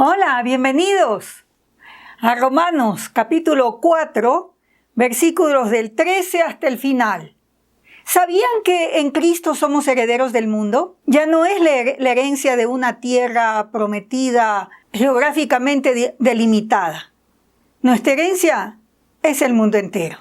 Hola, bienvenidos a Romanos capítulo 4, versículos del 13 hasta el final. ¿Sabían que en Cristo somos herederos del mundo? Ya no es la herencia de una tierra prometida geográficamente delimitada. Nuestra herencia es el mundo entero.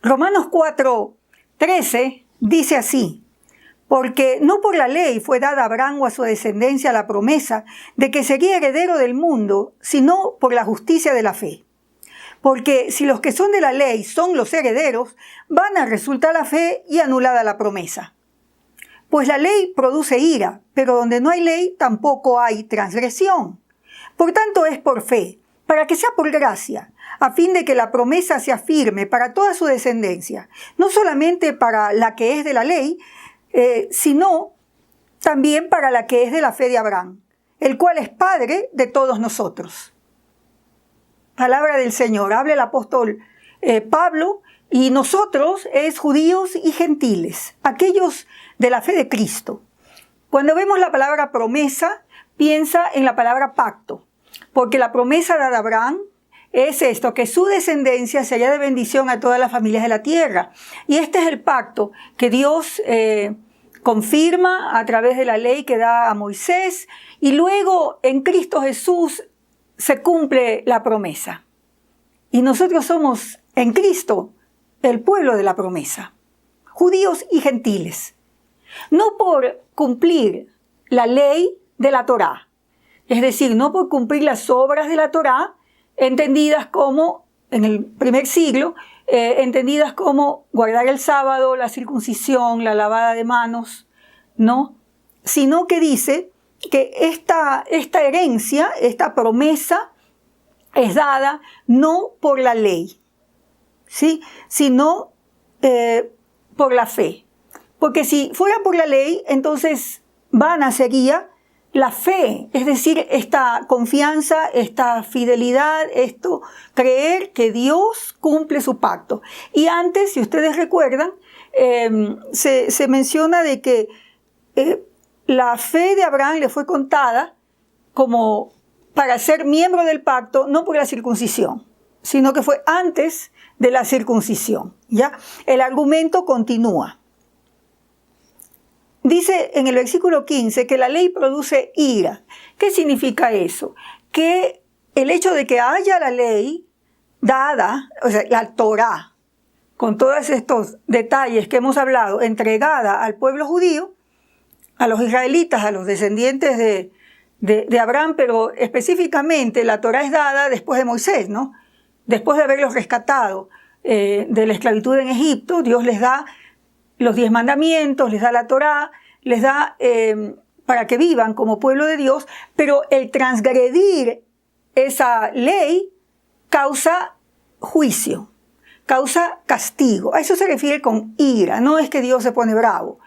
Romanos 4:13 dice así: porque no por la ley fue dada a Abraham o a su descendencia la promesa de que sería heredero del mundo, sino por la justicia de la fe. Porque si los que son de la ley son los herederos, vana resulta la fe y anulada la promesa. Pues la ley produce ira, pero donde no hay ley tampoco hay transgresión. Por tanto es por fe, para que sea por gracia, a fin de que la promesa sea firme para toda su descendencia, no solamente para la que es de la ley, sino también para la que es de la fe de Abraham, el cual es padre de todos nosotros. Palabra del Señor. Habla el apóstol Pablo, y nosotros es judíos y gentiles, aquellos de la fe de Cristo. Cuando vemos la palabra promesa, piensa en la palabra pacto, porque la promesa dada a Abraham es esto, que su descendencia sería de bendición a todas las familias de la tierra. Y este es el pacto que Dios confirma a través de la ley que da a Moisés, y luego en Cristo Jesús se cumple la promesa. Y nosotros somos en Cristo el pueblo de la promesa, judíos y gentiles. No por cumplir la ley de la Torá, es decir, no por cumplir las obras de la Torá, entendidas como, en el primer siglo, entendidas como guardar el sábado, la circuncisión, la lavada de manos, no, sino que dice que esta herencia, esta promesa, es dada no por la ley, ¿sí?, sino por la fe. Porque si fuera por la ley, entonces vana sería la fe, es decir, esta confianza, esta fidelidad, esto, creer que Dios cumple su pacto. Y antes, si ustedes recuerdan, se menciona de que la fe de Abraham le fue contada como para ser miembro del pacto, no por la circuncisión, sino que fue antes de la circuncisión, ¿ya? El argumento continúa. Dice en el versículo 15 que la ley produce ira. ¿Qué significa eso? Que el hecho de que haya la ley dada, o sea, la Torá, con todos estos detalles que hemos hablado, entregada al pueblo judío, a los israelitas, a los descendientes de Abraham, pero específicamente la Torá es dada después de Moisés, ¿no? Después de haberlos rescatado de la esclavitud en Egipto, Dios les da los 10 mandamientos, les da la Torá, les da para que vivan como pueblo de Dios, pero el transgredir esa ley causa juicio, causa castigo. A eso se refiere con ira. No es que Dios se pone bravo,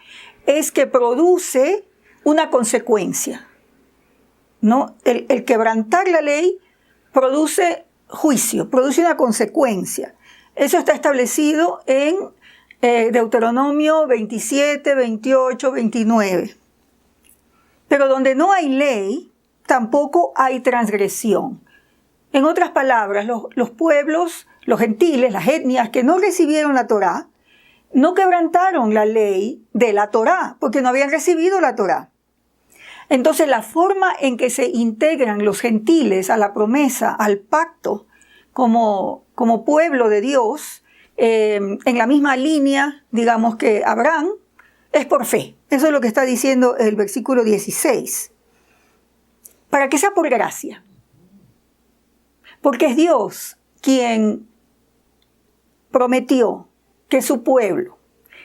es que produce una consecuencia, ¿no? El quebrantar la ley produce juicio, produce una consecuencia. Eso está establecido en Deuteronomio 27, 28, 29. Pero donde no hay ley, tampoco hay transgresión. En otras palabras, los pueblos, los gentiles, las etnias que no recibieron la Torá, no quebrantaron la ley de la Torá, porque no habían recibido la Torá. Entonces, la forma en que se integran los gentiles a la promesa, al pacto, como pueblo de Dios, en la misma línea, digamos, que Abraham, es por fe. Eso es lo que está diciendo el versículo 16. Para que sea por gracia. Porque es Dios quien prometió que su pueblo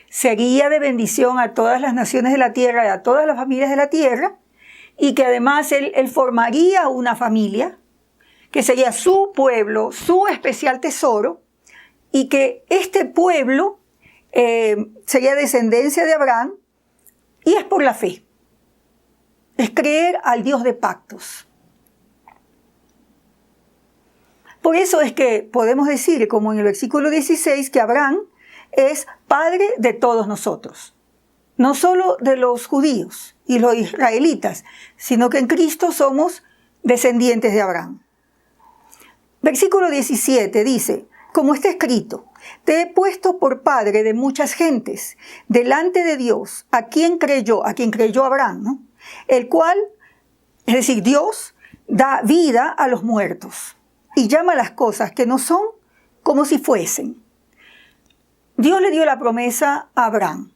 sería de bendición a todas las naciones de la tierra y a todas las familias de la tierra, y que además él formaría una familia que sería su pueblo, su especial tesoro, y que este pueblo sería descendencia de Abraham, y es por la fe. Es creer al Dios de pactos. Por eso es que podemos decir, como en el versículo 16, que Abraham es padre de todos nosotros. No solo de los judíos y los israelitas, sino que en Cristo somos descendientes de Abraham. Versículo 17 dice, como está escrito, te he puesto por padre de muchas gentes, delante de Dios, a quien creyó Abraham, ¿no? El cual, es decir, Dios da vida a los muertos y llama las cosas que no son como si fuesen. Dios le dio la promesa a Abraham.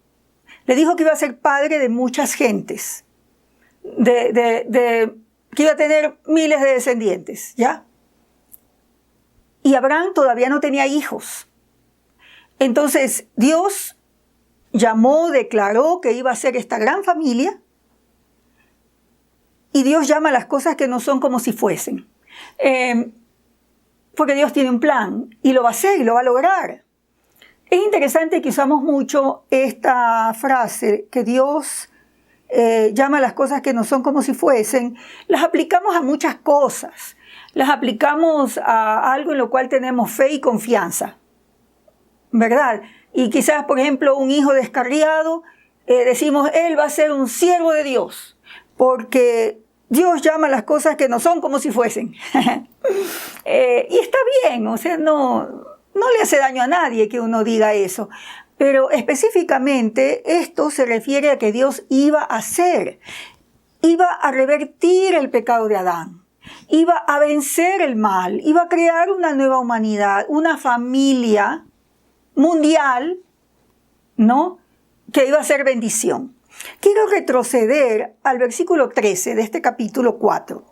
Le dijo que iba a ser padre de muchas gentes, que iba a tener miles de descendientes, ¿ya? Y Abraham todavía no tenía hijos. Entonces Dios llamó, declaró que iba a ser esta gran familia, y Dios llama a las cosas que no son como si fuesen. Porque Dios tiene un plan y lo va a hacer y lo va a lograr. Es interesante que usamos mucho esta frase, que Dios llama a las cosas que no son como si fuesen. Las aplicamos a muchas cosas. Las aplicamos a algo en lo cual tenemos fe y confianza, ¿verdad? Y quizás, por ejemplo, un hijo descarriado, decimos, él va a ser un siervo de Dios, porque Dios llama a las cosas que no son como si fuesen. Y está bien, o sea, no le hace daño a nadie que uno diga eso. Pero específicamente esto se refiere a que Dios iba a revertir el pecado de Adán, iba a vencer el mal, iba a crear una nueva humanidad, una familia mundial, ¿no?, que iba a ser bendición. Quiero retroceder al versículo 13 de este capítulo 4,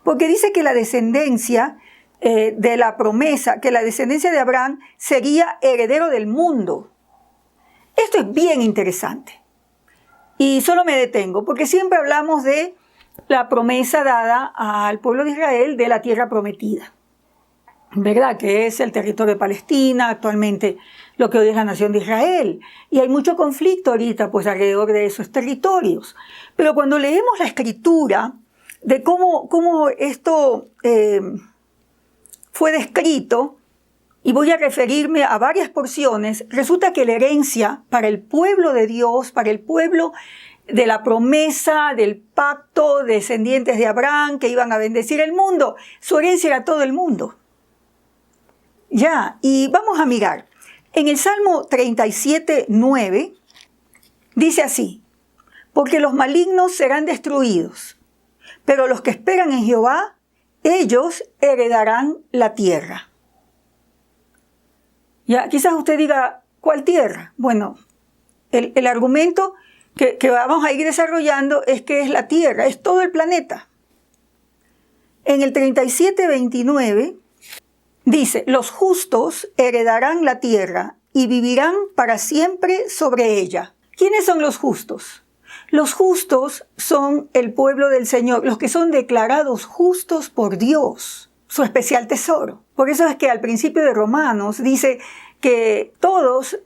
porque dice que la descendencia de la promesa, que la descendencia de Abraham sería heredero del mundo. Esto es bien interesante. Y solo me detengo, porque siempre hablamos de la promesa dada al pueblo de Israel de la tierra prometida, ¿verdad? Que es el territorio de Palestina, actualmente lo que hoy es la nación de Israel. Y hay mucho conflicto ahorita, pues, alrededor de esos territorios. Pero cuando leemos la escritura de cómo esto fue descrito, y voy a referirme a varias porciones, resulta que la herencia para el pueblo de Dios, para el pueblo de la promesa, del pacto, descendientes de Abraham que iban a bendecir el mundo, su herencia era todo el mundo. Ya, y vamos a mirar. En el Salmo 37:9 dice así, porque los malignos serán destruidos, pero los que esperan en Jehová, ellos heredarán la tierra. Ya, quizás usted diga, ¿cuál tierra? Bueno, el argumento que vamos a ir desarrollando es que es la tierra, es todo el planeta. En el 37:29 dice, los justos heredarán la tierra y vivirán para siempre sobre ella. ¿Quiénes son los justos? Los justos son el pueblo del Señor, los que son declarados justos por Dios, su especial tesoro. Por eso es que al principio de Romanos dice que todos,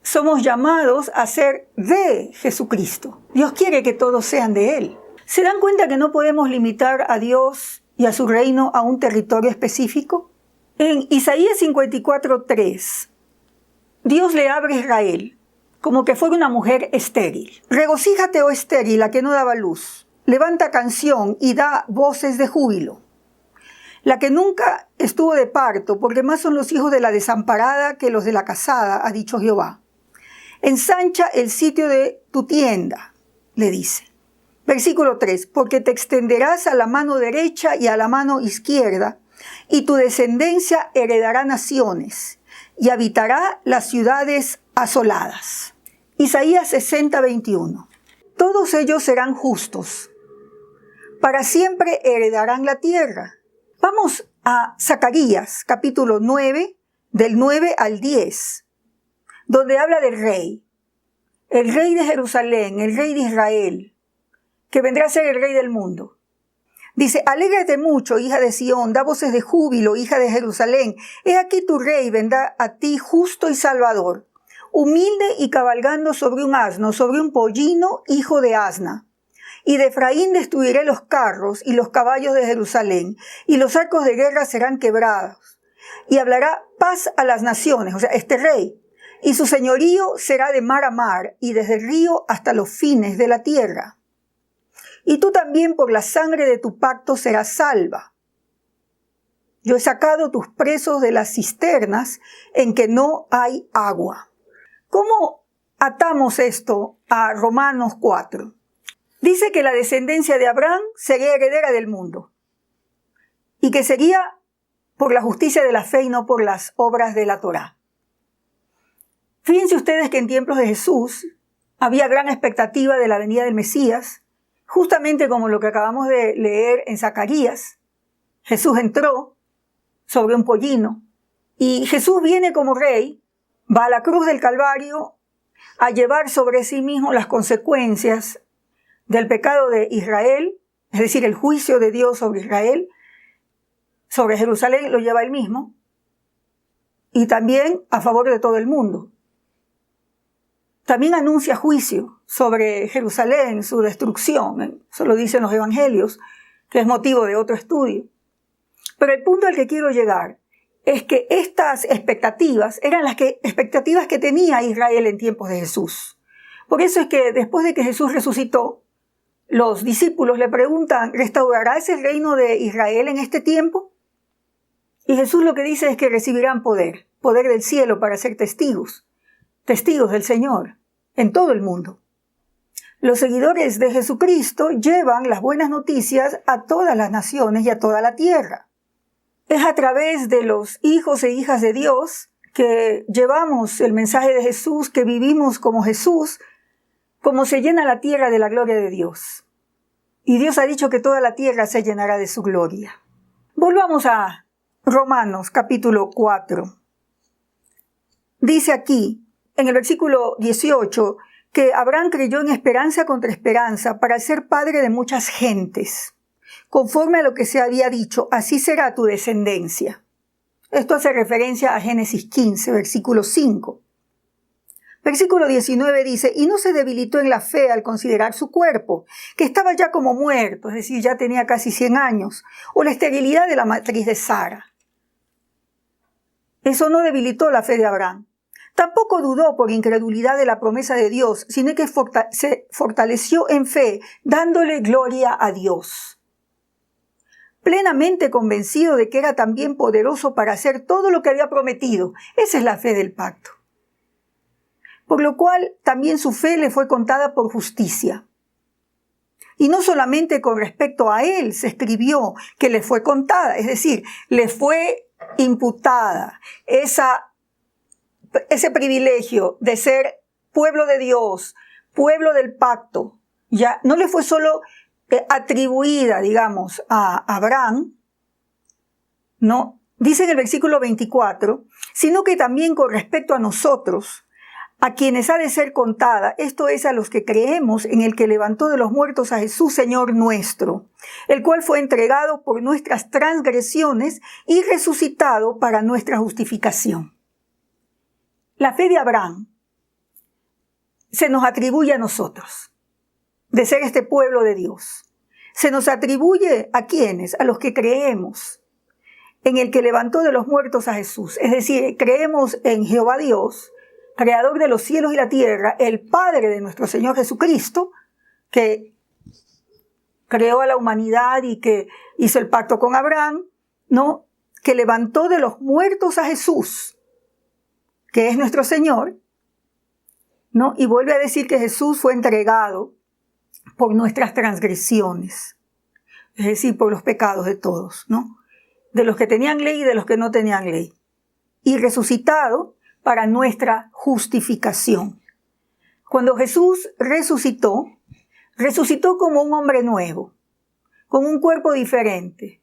somos llamados a ser de Jesucristo. Dios quiere que todos sean de Él. ¿Se dan cuenta que no podemos limitar a Dios y a su reino a un territorio específico? En Isaías 54:3, Dios le abre a Israel como que fuera una mujer estéril. Regocíjate, oh estéril, la que no daba luz. Levanta canción y da voces de júbilo. La que nunca estuvo de parto, porque más son los hijos de la desamparada que los de la casada, ha dicho Jehová. Ensancha el sitio de tu tienda, le dice. Versículo 3, porque te extenderás a la mano derecha y a la mano izquierda, y tu descendencia heredará naciones, y habitará las ciudades asoladas. Isaías 60:21. Todos ellos serán justos, para siempre heredarán la tierra. Vamos a Zacarías, capítulo 9, del 9 al 10, donde habla del rey, el rey de Jerusalén, el rey de Israel, que vendrá a ser el rey del mundo. Dice, alégrate mucho, hija de Sión, da voces de júbilo, hija de Jerusalén. He aquí tu rey vendrá a ti justo y salvador, humilde y cabalgando sobre un asno, sobre un pollino, hijo de asna. Y de Efraín destruiré los carros y los caballos de Jerusalén, y los arcos de guerra serán quebrados. Y hablará paz a las naciones, o sea, este rey, y su señorío será de mar a mar, y desde el río hasta los fines de la tierra. Y tú también por la sangre de tu pacto serás salva. Yo he sacado tus presos de las cisternas en que no hay agua. ¿Cómo atamos esto a Romanos 4? Dice que la descendencia de Abraham sería heredera del mundo y que sería por la justicia de la fe y no por las obras de la Torá. Fíjense ustedes que en tiempos de Jesús había gran expectativa de la venida del Mesías, justamente como lo que acabamos de leer en Zacarías. Jesús entró sobre un pollino y Jesús viene como rey, va a la cruz del Calvario a llevar sobre sí mismo las consecuencias del pecado de Israel, es decir, el juicio de Dios sobre Israel, sobre Jerusalén lo lleva él mismo, y también a favor de todo el mundo. También anuncia juicio sobre Jerusalén, su destrucción, eso lo dicen los evangelios, que es motivo de otro estudio. Pero el punto al que quiero llegar es que estas expectativas eran las expectativas que tenía Israel en tiempos de Jesús. Por eso es que después de que Jesús resucitó, los discípulos le preguntan, ¿restaurarás el reino de Israel en este tiempo? Y Jesús lo que dice es que recibirán poder del cielo para ser testigos del Señor en todo el mundo. Los seguidores de Jesucristo llevan las buenas noticias a todas las naciones y a toda la tierra. Es a través de los hijos e hijas de Dios que llevamos el mensaje de Jesús, que vivimos como Jesús, como se llena la tierra de la gloria de Dios. Y Dios ha dicho que toda la tierra se llenará de su gloria. Volvamos a Romanos capítulo 4. Dice aquí, en el versículo 18, que Abraham creyó en esperanza contra esperanza para ser padre de muchas gentes. Conforme a lo que se había dicho, así será tu descendencia. Esto hace referencia a Génesis 15, versículo 5. Versículo 19 dice, y no se debilitó en la fe al considerar su cuerpo, que estaba ya como muerto, es decir, ya tenía casi 100 años, o la esterilidad de la matriz de Sara. Eso no debilitó la fe de Abraham. Tampoco dudó por incredulidad de la promesa de Dios, sino que se fortaleció en fe, dándole gloria a Dios. Plenamente convencido de que era también poderoso para hacer todo lo que había prometido. Esa es la fe del pacto. Por lo cual también su fe le fue contada por justicia. Y no solamente con respecto a él se escribió que le fue contada, es decir, le fue imputada ese privilegio de ser pueblo de Dios, pueblo del pacto. Ya no le fue solo atribuida, digamos, a Abraham, no, dice en el versículo 24, sino que también con respecto a nosotros, a quienes ha de ser contada, esto es a los que creemos en el que levantó de los muertos a Jesús, Señor nuestro, el cual fue entregado por nuestras transgresiones y resucitado para nuestra justificación. La fe de Abraham se nos atribuye a nosotros, de ser este pueblo de Dios. Se nos atribuye ¿a quiénes? A los que creemos en el que levantó de los muertos a Jesús. Es decir, creemos en Jehová Dios, creador de los cielos y la tierra, el Padre de nuestro Señor Jesucristo, que creó a la humanidad y que hizo el pacto con Abraham, ¿no? Que levantó de los muertos a Jesús, que es nuestro Señor, ¿no? Y vuelve a decir que Jesús fue entregado por nuestras transgresiones, es decir, por los pecados de todos, ¿no? De los que tenían ley y de los que no tenían ley. Y resucitado para nuestra justificación. Cuando Jesús resucitó como un hombre nuevo, con un cuerpo diferente.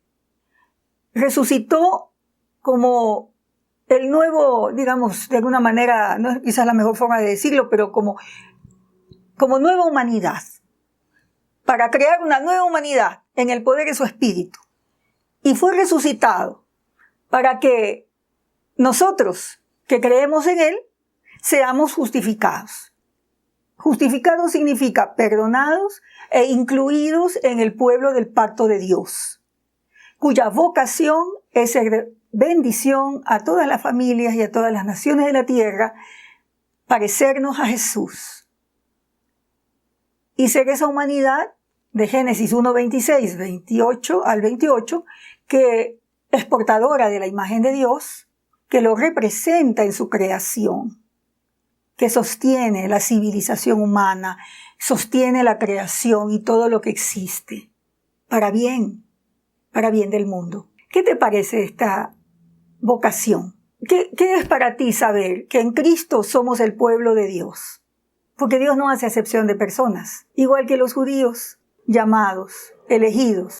Resucitó como el nuevo, digamos, de alguna manera, no es quizás la mejor forma de decirlo, pero como nueva humanidad, para crear una nueva humanidad en el poder de su espíritu. Y fue resucitado para que nosotros, que creemos en él, seamos justificados. Justificados significa perdonados e incluidos en el pueblo del pacto de Dios, cuya vocación es ser bendición a todas las familias y a todas las naciones de la tierra, parecernos a Jesús y ser esa humanidad de Génesis 1:26, 28 al 28, que es portadora de la imagen de Dios, que lo representa en su creación, que sostiene la civilización humana, sostiene la creación y todo lo que existe, para bien del mundo. ¿Qué te parece esta vocación? ¿Qué es para ti saber que en Cristo somos el pueblo de Dios? Porque Dios no hace acepción de personas, igual que los judíos, llamados, elegidos.